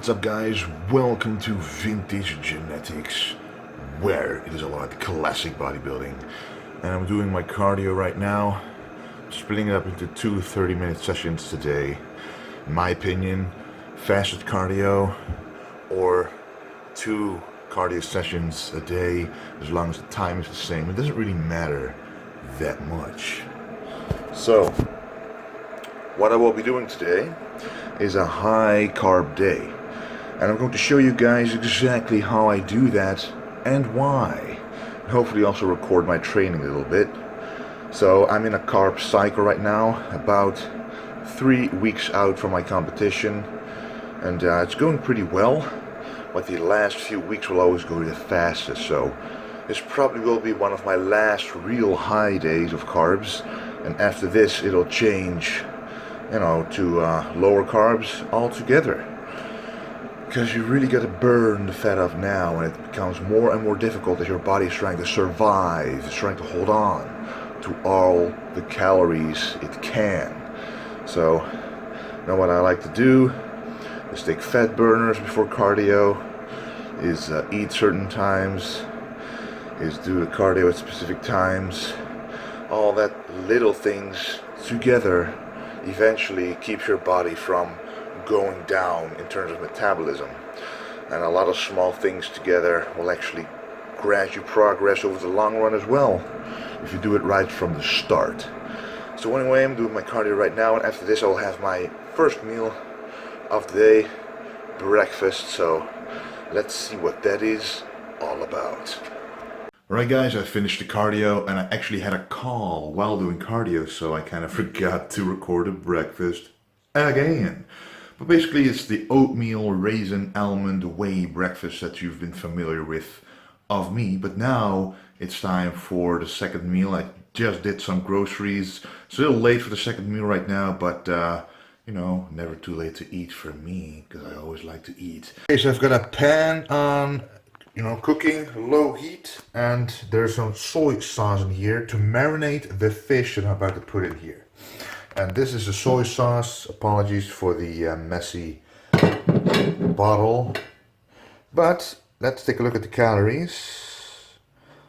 What's up, guys? Welcome to Vintage Genetics, where it is all about classic bodybuilding. And I'm doing my cardio right now, splitting it up into two 30-minute sessions today. In my opinion, fasted cardio or two cardio sessions a day, as long as the time is the same. It doesn't really matter that much. So, what I will be doing today is a high carb day. And I'm going to show you guys exactly how I do that and why. And hopefully also record my training a little bit. So I'm in a carb cycle right now, about 3 weeks out from my competition. And it's going pretty well. But the last few weeks will always go the fastest. So this probably will be one of my last real high days of carbs. And after this it'll change, to lower carbs altogether. Because you really got to burn the fat off now, and it becomes more and more difficult as your body is trying to survive, it's trying to hold on to all the calories it can. So, what I like to do is take fat burners before cardio, is eat certain times, is do the cardio at specific times. All that little things together eventually keeps your body from going down in terms of metabolism, and a lot of small things together will actually grant you progress over the long run as well if you do it right from the start. So anyway, I'm doing my cardio right now, and after this I'll have my first meal of the day, breakfast. So let's see what that is all about. Alright guys, I finished the cardio, and I actually had a call while doing cardio, so I kind of forgot to record a breakfast again. But basically it's the oatmeal, raisin, almond, whey breakfast that you've been familiar with of me. But now it's time for the second meal. I just did some groceries. It's a little late for the second meal right now, but never too late to eat for me, because I always like to eat. Okay, so I've got a pan on, cooking, low heat, and there's some soy sauce in here to marinate the fish that I'm about to put in here. And this is the soy sauce. Apologies for the messy bottle. But let's take a look at the calories.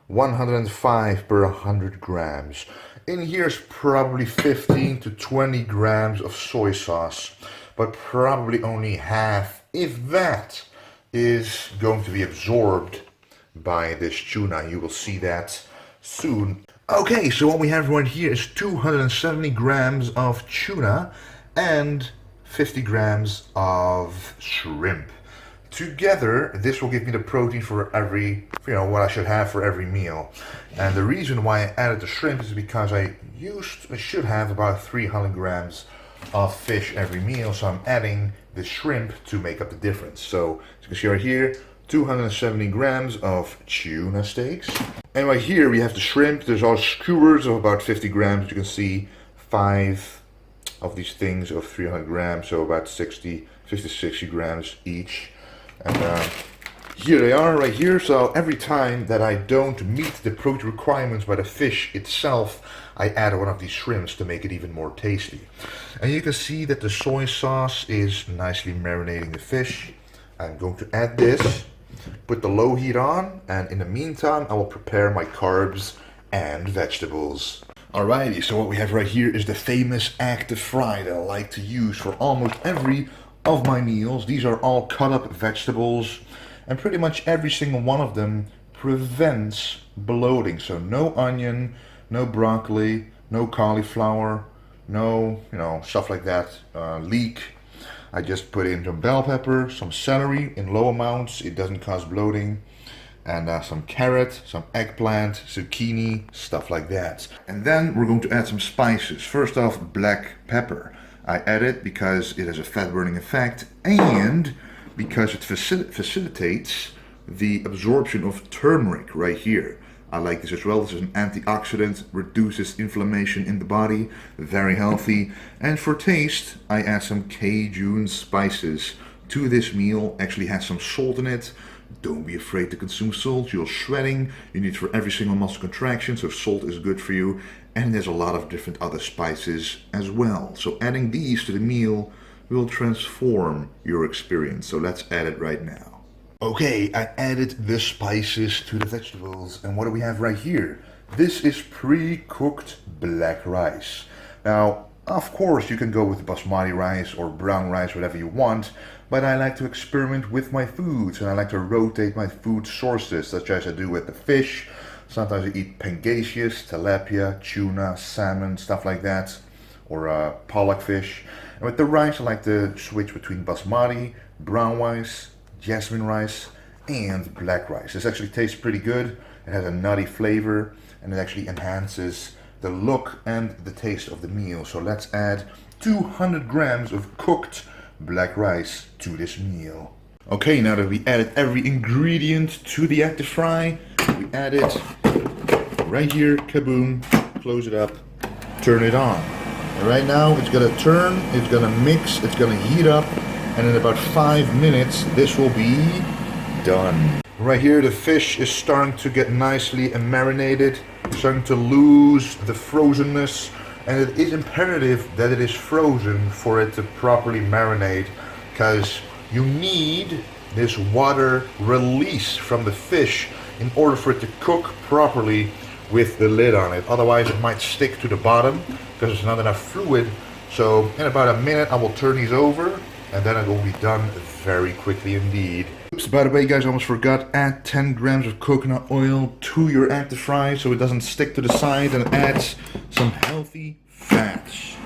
105 per 100 grams. In here is probably 15 to 20 grams of soy sauce. But probably only half, if that, is going to be absorbed by this tuna. You will see that soon. Okay, so what we have right here is 270 grams of tuna and 50 grams of shrimp. Together, this will give me the protein for every, what I should have for every meal. And the reason why I added the shrimp is because I should have about 300 grams of fish every meal. So I'm adding the shrimp to make up the difference. So as you can see right here, 270 grams of tuna steaks. And right here we have the shrimp. There's all skewers of about 50 grams. You can see 5 of these things of 300 grams, so about 50 to 60 grams each. And here they are right here. So every time that I don't meet the protein requirements by the fish itself, I add one of these shrimps to make it even more tasty. And you can see that the soy sauce is nicely marinating the fish. I'm going to add this, put the low heat on, and in the meantime I will prepare my carbs and vegetables. Alrighty, so what we have right here is the famous active fry that I like to use for almost every of my meals. These are all cut up vegetables, and pretty much every single one of them prevents bloating. So no onion, no broccoli, no cauliflower, no stuff like that, leek. I just put in some bell pepper, some celery in low amounts, it doesn't cause bloating, and some carrot, some eggplant, zucchini, stuff like that. And then we're going to add some spices. First off, black pepper. I add it because it has a fat burning effect and because it facilitates the absorption of turmeric right here. I like this as well. This is an antioxidant, reduces inflammation in the body, very healthy. And for taste, I add some Cajun spices to this meal. Actually has some salt in it. Don't be afraid to consume salt. You're sweating. You need it for every single muscle contraction, so salt is good for you. And there's a lot of different other spices as well. So adding these to the meal will transform your experience. So let's add it right now. Okay, I added the spices to the vegetables, and what do we have right here? This is pre-cooked black rice. Now, of course, you can go with basmati rice or brown rice, whatever you want, but I like to experiment with my foods, and I like to rotate my food sources, such as I do with the fish. Sometimes I eat pangasius, tilapia, tuna, salmon, stuff like that, or pollock fish. And with the rice, I like to switch between basmati, brown rice, jasmine rice, and black rice. This actually tastes pretty good. It has a nutty flavor, and it actually enhances the look and the taste of the meal. So let's add 200 grams of cooked black rice to this meal. Okay, now that we added every ingredient to the active fry, we add it right here, kaboom, close it up, turn it on. And right now it's gonna turn, it's gonna mix, it's gonna heat up, and in about 5 minutes this will be done. Right here the fish is starting to get nicely marinated, starting to lose the frozenness, and it is imperative that it is frozen for it to properly marinate, because you need this water release from the fish in order for it to cook properly with the lid on it. Otherwise it might stick to the bottom because there's not enough fluid. So in about a minute I will turn these over, and then it will be done very quickly indeed. Oops, by the way guys, I almost forgot, add 10 grams of coconut oil to your active fry so it doesn't stick to the side, and adds some healthy fats.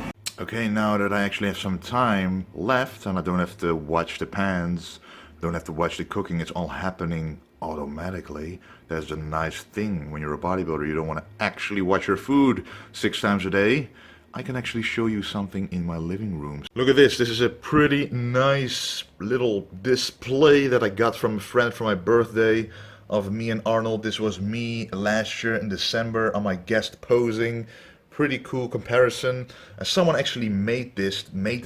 Okay, now that I actually have some time left and I don't have to watch the pans, don't have to watch the cooking, it's all happening automatically. That's a nice thing when you're a bodybuilder. You don't want to actually watch your food 6 times a day. I can actually show you something in my living room. Look at this. This is a pretty nice little display that I got from a friend for my birthday of me and Arnold. This was me last year in December on my guest posing. Pretty cool comparison. Someone actually made this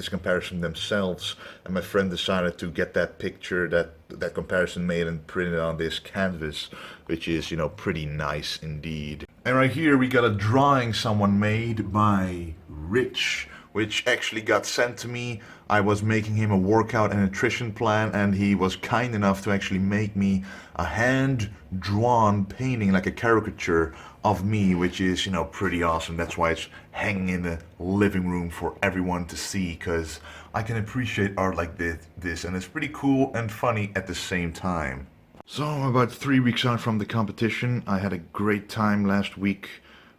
comparison themselves, and my friend decided to get that picture, that comparison made, and print it on this canvas, which is, you know, pretty nice indeed. And right here we got a drawing someone made by Rich, which actually got sent to me. I was making him a workout and nutrition plan, and he was kind enough to actually make me a hand-drawn painting, like a caricature of me, which is, you know, pretty awesome. That's why it's hanging in the living room for everyone to see, because I can appreciate art like this, and it's pretty cool and funny at the same time. So I'm about 3 weeks out from the competition. I had a great time last week.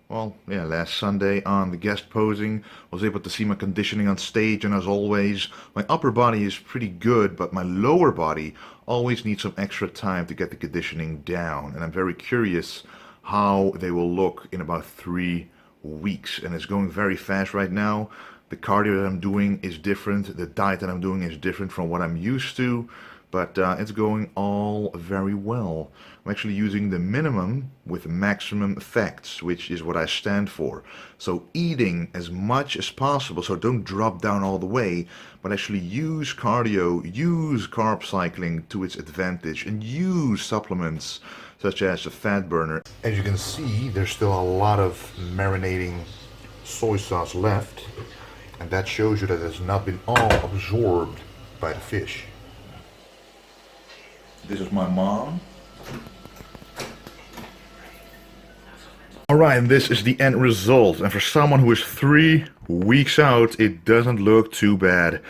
Well, yeah, last Sunday on the guest posing. Was able to see my conditioning on stage, and as always, my upper body is pretty good, but my lower body always needs some extra time to get the conditioning down. And I'm very curious how they will look in about 3 weeks. And it's going very fast right now. The cardio that I'm doing is different. The diet that I'm doing is different from what I'm used to. But it's going all very well. I'm actually using the minimum with maximum effects, which is what I stand for. So eating as much as possible, so don't drop down all the way, but actually use cardio, use carb cycling to its advantage, and use supplements such as a fat burner. As you can see, there's still a lot of marinating soy sauce left, and that shows you that it's not been all absorbed by the fish. This is my mom. Alright, and this is the end result. And for someone who is 3 weeks out, it doesn't look too bad.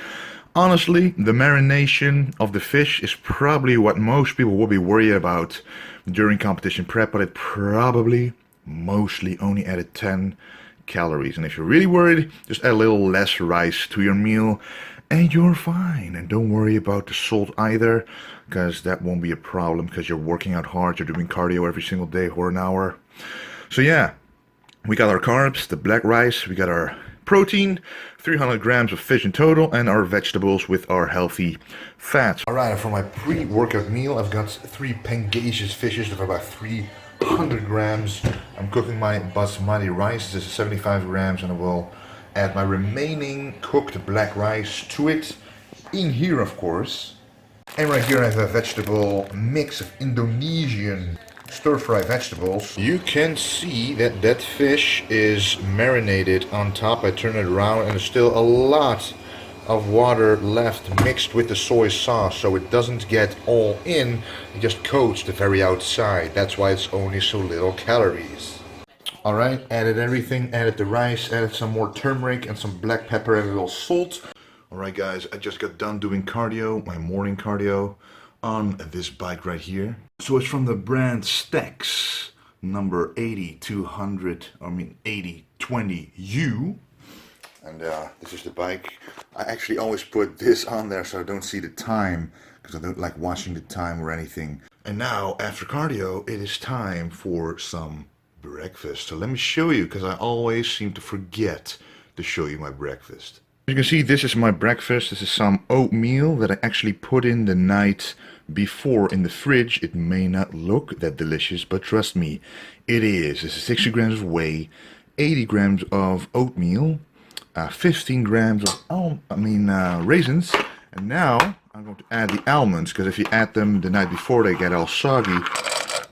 Honestly, the marination of the fish is probably what most people will be worried about during competition prep, but it probably mostly only added 10 calories. And if you're really worried, just add a little less rice to your meal and you're fine. And don't worry about the salt either, because that won't be a problem, because you're working out hard, you're doing cardio every single day for an hour. So yeah, we got our carbs, the black rice, we got our protein, 300 grams of fish in total, and our vegetables with our healthy fats. Alright, for my pre-workout meal, I've got 3 pangasius fishes of about 300 grams. I'm cooking my basmati rice. This is 75 grams, and I will add my remaining cooked black rice to it. In here, of course. And right here I have a vegetable mix of Indonesian stir-fry vegetables. You can see that that fish is marinated on top. I turn it around and there's still a lot of water left mixed with the soy sauce, so it doesn't get all in, it just coats the very outside. That's why it's only so little calories. Alright, added everything, added the rice, added some more turmeric and some black pepper and a little salt. Alright guys, I just got done doing cardio, my morning cardio, on this bike right here. So it's from the brand Stax, number 8020U. And this is the bike. I actually always put this on there so I don't see the time, because I don't like watching the time or anything. And now, after cardio, it is time for some breakfast. So let me show you, because I always seem to forget to show you my breakfast. As you can see, this is my breakfast. This is some oatmeal that I actually put in the night before in the fridge. It may not look that delicious, but trust me, it is. This is 60 grams of whey, 80 grams of oatmeal, 15 grams of raisins, and now I'm going to add the almonds, because if you add them the night before they get all soggy,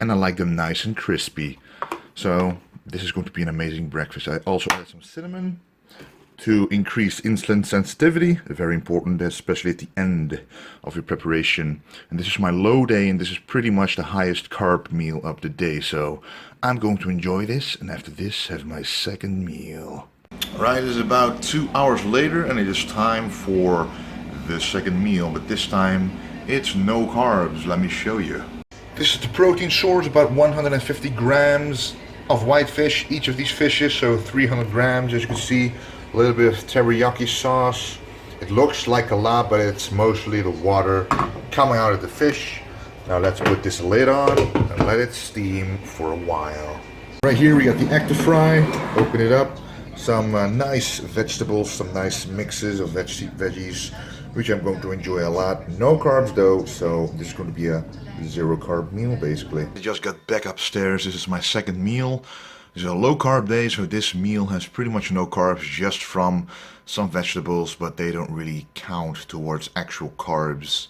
and I like them nice and crispy. So this is going to be an amazing breakfast. I also added some cinnamon to increase insulin sensitivity, very important, especially at the end of your preparation. And this is my low day, and this is pretty much the highest carb meal of the day, so I'm going to enjoy this, and after this have my second meal. Alright, it is about 2 hours later, and it is time for the second meal, but this time it's no carbs. Let me show you. This is the protein source, about 150 grams of white fish, each of these fishes, so 300 grams, as you can see. A little bit of teriyaki sauce. It looks like a lot, but it's mostly the water coming out of the fish. Now let's put this lid on and let it steam for a while. Right here we got the active fry. Open it up. Some nice vegetables, some nice mixes of veggies, which I'm going to enjoy a lot. No carbs though, so this is going to be a zero carb meal basically. I just got back upstairs. This is my second meal. This is a low carb day, so this meal has pretty much no carbs, just from some vegetables, but they don't really count towards actual carbs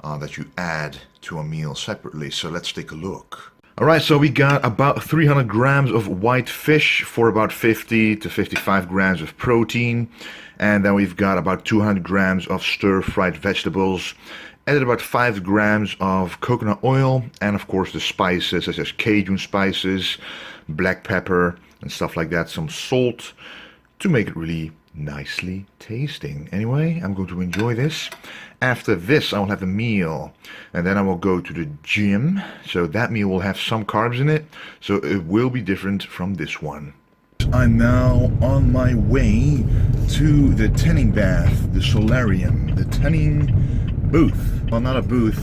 that you add to a meal separately. So let's take a look. Alright, so we got about 300 grams of white fish for about 50 to 55 grams of protein. And then we've got about 200 grams of stir-fried vegetables. Added about 5 grams of coconut oil, and of course the spices such as Cajun spices, black pepper and stuff like that, some salt to make it really nicely tasting. Anyway, I'm going to enjoy this. After this I will have a meal, and then I will go to the gym, so that meal will have some carbs in it, so it will be different from this one. I'm now on my way to the tanning bath, the solarium, the tanning booth. Well, not a booth,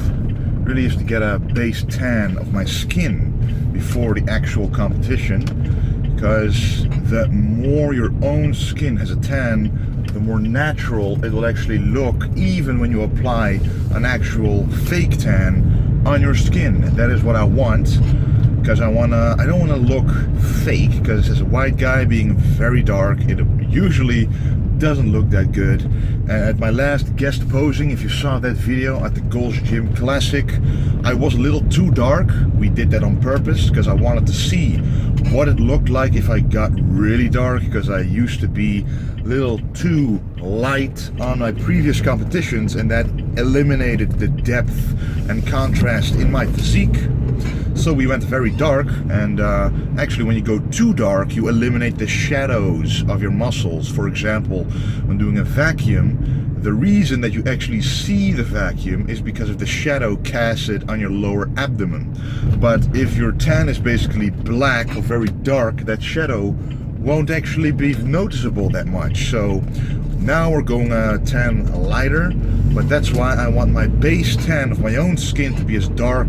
really is to get a base tan of my skin before the actual competition, because the more your own skin has a tan, the more natural it will actually look, even when you apply an actual fake tan on your skin. That is what I want, because I don't want to look fake, because as a white guy being very dark, it usually doesn't look that good. And at my last guest posing, if you saw that video at the Gold's Gym Classic, I was a little too dark. We did that on purpose because I wanted to see what it looked like if I got really dark, because I used to be a little too light on my previous competitions, and that eliminated the depth and contrast in my physique. So we went very dark, and actually when you go too dark, you eliminate the shadows of your muscles. For example, when doing a vacuum, the reason that you actually see the vacuum is because of the shadow casted on your lower abdomen. But if your tan is basically black or very dark, that shadow won't actually be noticeable that much. So now we're going tan lighter, but that's why I want my base tan of my own skin to be as dark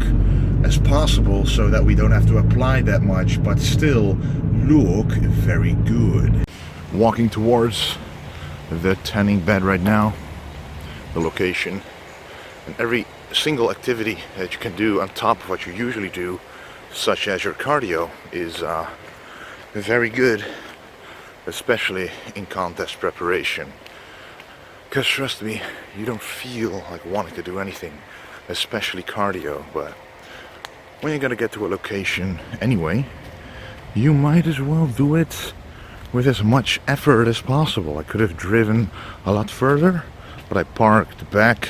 as possible, so that we don't have to apply that much, but still look very good. Walking towards the tanning bed right now, the location, and every single activity that you can do on top of what you usually do, such as your cardio, is very good, especially in contest preparation. Because trust me, you don't feel like wanting to do anything, especially cardio, but when you're gonna get to a location anyway, you might as well do it with as much effort as possible. I could have driven a lot further, but I parked back,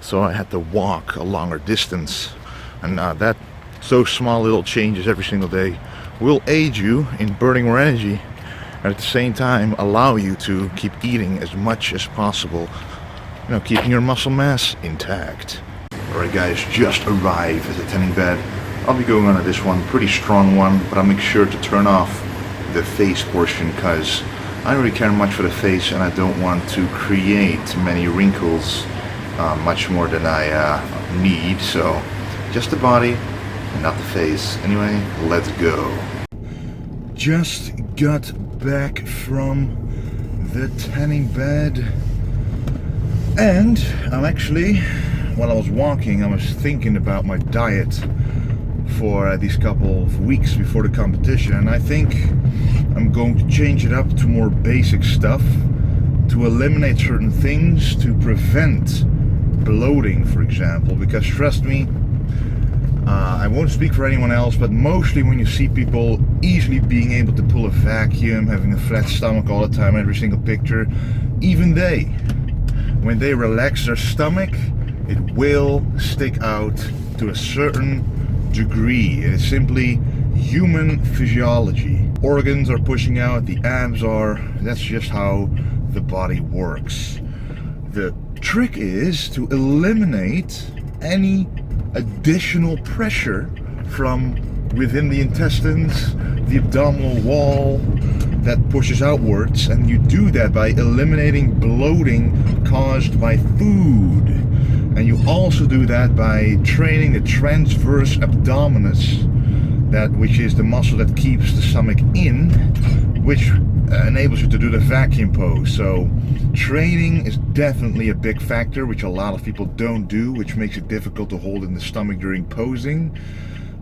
so I had to walk a longer distance. And those small little changes every single day will aid you in burning more energy, and at the same time allow you to keep eating as much as possible, you know, keeping your muscle mass intact. Alright guys, just arrived at the tanning bed. I'll be going on to this one, pretty strong one, but I'll make sure to turn off the face portion because I don't really care much for the face and I don't want to create many wrinkles, much more than I need. So just the body and not the face. Anyway, let's go. Just got back from the tanning bed, and I'm actually, while I was walking, I was thinking about my diet for these couple of weeks before the competition, and I think I'm going to change it up to more basic stuff to eliminate certain things to prevent bloating, for example, because trust me, I won't speak for anyone else, but mostly when you see people easily being able to pull a vacuum, having a flat stomach all the time, every single picture, even they, when they relax their stomach, it will stick out to a certain degree. It is simply human physiology. Organs are pushing out, the abs are, that's just how the body works. The trick is to eliminate any additional pressure from within the intestines, the abdominal wall that pushes outwards, and you do that by eliminating bloating caused by food. And you also do that by training the transverse abdominis, which is the muscle that keeps the stomach in, which enables you to do the vacuum pose. So training is definitely a big factor, which a lot of people don't do, which makes it difficult to hold in the stomach during posing.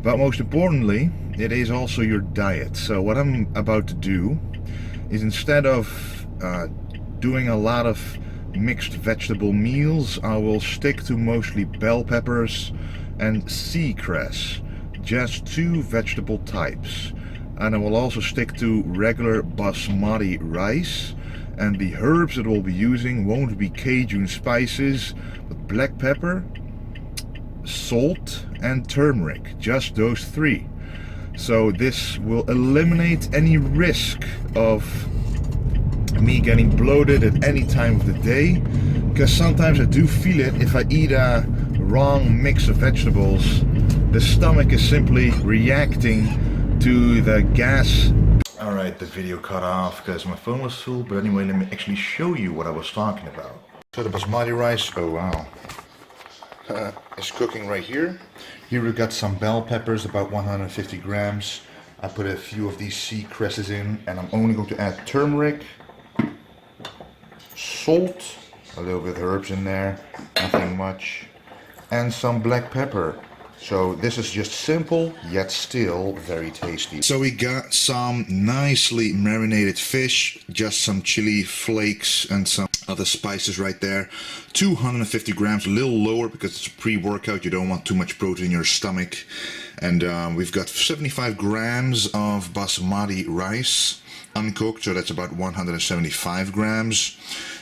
But most importantly, it is also your diet. So what I'm about to do is, instead of doing a lot of mixed vegetable meals, I will stick to mostly bell peppers and seacress, just 2 vegetable types. And I will also stick to regular basmati rice, and the herbs that we'll be using won't be Cajun spices, but black pepper, salt and turmeric, just those 3. So this will eliminate any risk of me getting bloated at any time of the day, because sometimes I do feel it if I eat a wrong mix of vegetables. The stomach is simply reacting to the gas. Alright, the video cut off because my phone was full, but anyway, let me actually show you what I was talking about. So the basmati rice, oh wow, is cooking right here. Here we've got some bell peppers, about 150 grams. I put a few of these seacresses in, and I'm only going to add turmeric, salt, a little bit of herbs in there, nothing much, and some black pepper. So this is just simple, yet still very tasty. So we got some nicely marinated fish, just some chili flakes and some other spices right there. 250 grams, a little lower because it's a pre-workout, you don't want too much protein in your stomach. And we've got 75 grams of basmati rice, uncooked, so that's about 175 grams.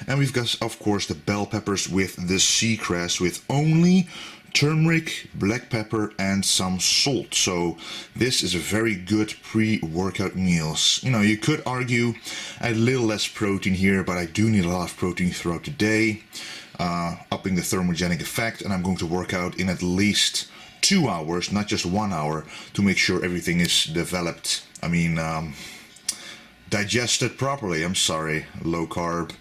And we've got, of course, the bell peppers with the seacress, with only turmeric, black pepper and some salt. So this is a very good pre-workout meal. You know, you could argue a little less protein here, but I do need a lot of protein throughout the day, upping the thermogenic effect, and I'm going to work out in at least 2 hours, not just 1 hour, to make sure everything is developed. I mean, digested properly. I'm sorry, low carb,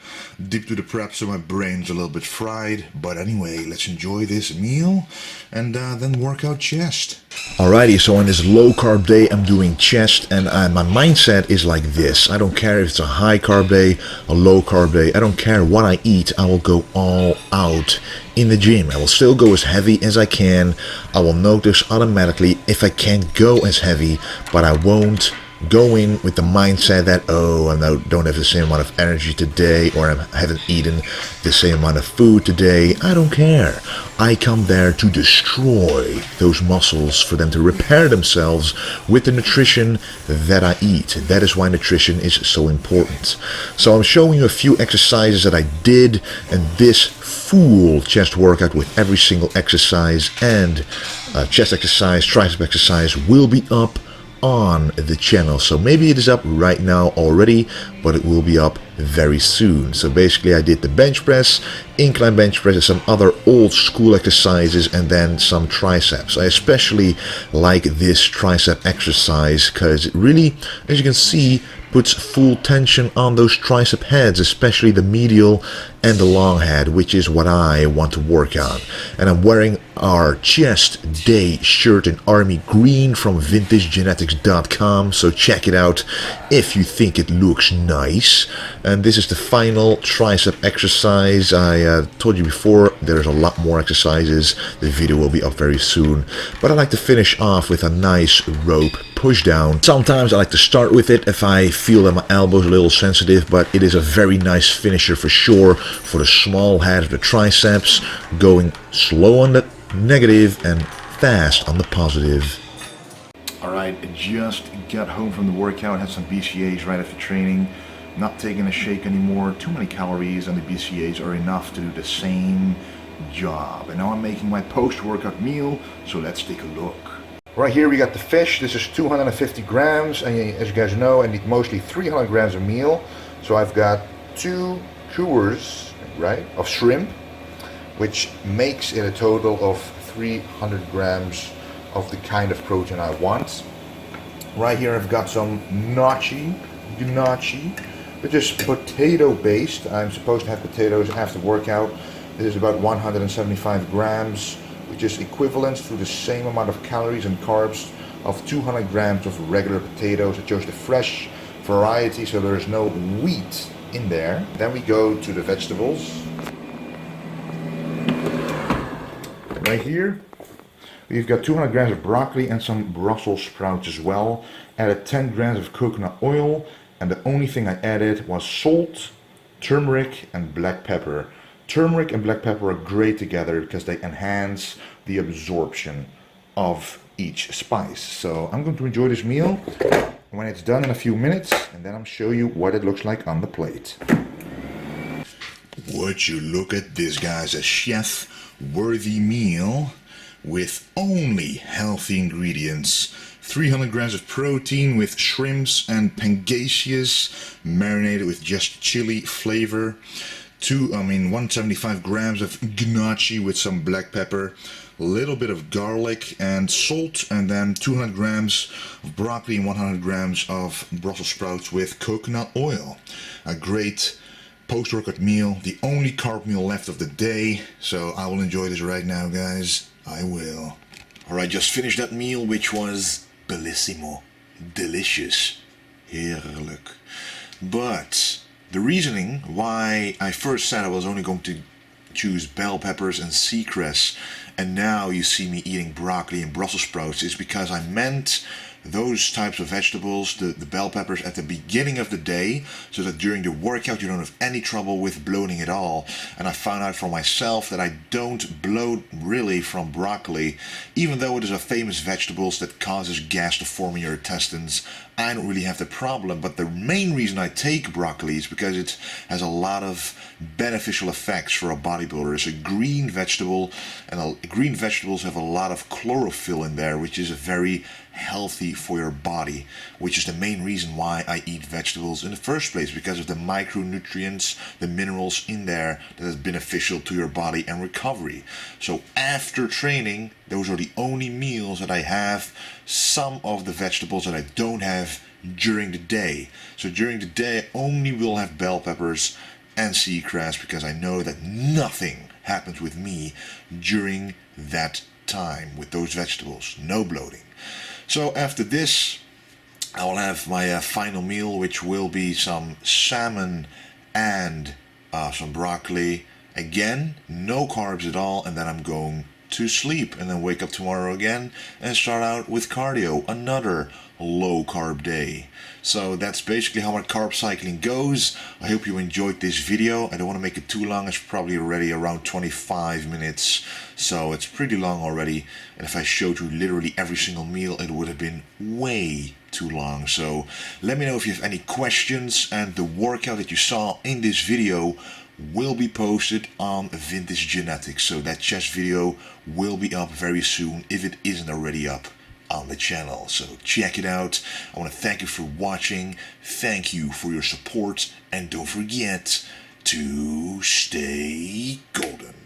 deep to the prep, so my brain's a little bit fried. But anyway, let's enjoy this meal and then work out chest. Alrighty, so on this low carb day, I'm doing chest, and my mindset is like this. I don't care if it's a high carb day, a low carb day. I don't care what I eat. I will go all out in the gym. I will still go as heavy as I can. I will notice automatically if I can't go as heavy, but I won't go in with the mindset that, oh, I don't have the same amount of energy today, or I haven't eaten the same amount of food today. I don't care. I come there to destroy those muscles for them to repair themselves with the nutrition that I eat. That is why nutrition is so important. So I'm showing you a few exercises that I did, and this full chest workout with every single exercise and chest exercise, tricep exercise will be up on the channel. So maybe it is up right now already, but it will be up very soon. So basically I did the bench press, incline bench press, and some other old school exercises, and then some triceps. I especially like this tricep exercise because it really, as you can see, puts full tension on those tricep heads, especially the medial and the long head, which is what I want to work on. And I'm wearing our chest day shirt in army green from vintagegenetics.com, so check it out if you think it looks nice. And this is the final tricep exercise. I told you before, there's a lot more exercises. The video will be up very soon, but I like to finish off with a nice rope push down. Sometimes I like to start with it if I feel that my elbow's a little sensitive, but it is a very nice finisher for sure for the small head of the triceps, going slow on the negative and fast on the positive. Alright, I just got home from the workout, had some BCAAs right after training. Not taking a shake anymore, too many calories, and the BCAAs are enough to do the same job. And now I'm making my post-workout meal, so let's take a look. Right here we got the fish. This is 250 grams, and as you guys know, I need mostly 300 grams of meal. So I've got 2 skewers, right, of shrimp, which makes it a total of 300 grams of the kind of protein I want. Right here I've got some gnocchi, which is potato based. I'm supposed to have potatoes after workout. This is about 175 grams, which is equivalent to the same amount of calories and carbs of 200 grams of regular potatoes. I chose the fresh variety, so there's no wheat in there. Then we go to the vegetables. Right here we've got 200 grams of broccoli and some Brussels sprouts as well. Added 10 grams of coconut oil, and the only thing I added was salt, turmeric, and black pepper. Turmeric and black pepper are great together because they enhance the absorption of each spice. So I'm going to enjoy this meal when it's done in a few minutes, and then I'll show you what it looks like on the plate. Would you look at this, guys, a chef-worthy meal with only healthy ingredients. 300 grams of protein with shrimps and pangasius, marinated with just chili flavor. 175 grams of gnocchi with some black pepper, a little bit of garlic and salt, and then 200 grams of broccoli and 100 grams of Brussels sprouts with coconut oil. A great post-workout meal, the only carb meal left of the day, so I will enjoy this right now, guys. I will. Alright, just finished that meal, which was bellissimo, delicious, heerlijk. But the reasoning why I first said I was only going to choose bell peppers and seacress, and now you see me eating broccoli and Brussels sprouts, is because I meant those types of vegetables, the bell peppers, at the beginning of the day, so that during the workout you don't have any trouble with bloating at all. And I found out for myself that I don't bloat really from broccoli, even though it is a famous vegetable that causes gas to form in your intestines. I don't really have the problem, but the main reason I take broccoli is because it has a lot of beneficial effects for a bodybuilder. It's a green vegetable, and green vegetables have a lot of chlorophyll in there, which is very healthy for your body, which is the main reason why I eat vegetables in the first place, because of the micronutrients, the minerals in there that is beneficial to your body and recovery. So after training, those are the only meals that I have some of the vegetables that I don't have during the day. So during the day I only will have bell peppers and seagrass, because I know that nothing happens with me during that time with those vegetables. No bloating. So after this, I will have my final meal, which will be some salmon and some broccoli. Again, no carbs at all, and then I'm going to sleep and then wake up tomorrow again and start out with cardio, another low carb day. So that's basically how my carb cycling goes. I hope you enjoyed this video. I don't want to make it too long. It's probably already around 25 minutes, so it's pretty long already. And if I showed you literally every single meal, it would have been way too long. So let me know if you have any questions, and the workout that you saw in this video will be posted on Vintage Genetics. So that chest video will be up very soon if it isn't already up on the channel. So check it out. I want to thank you for watching. Thank you for your support, and don't forget to stay golden.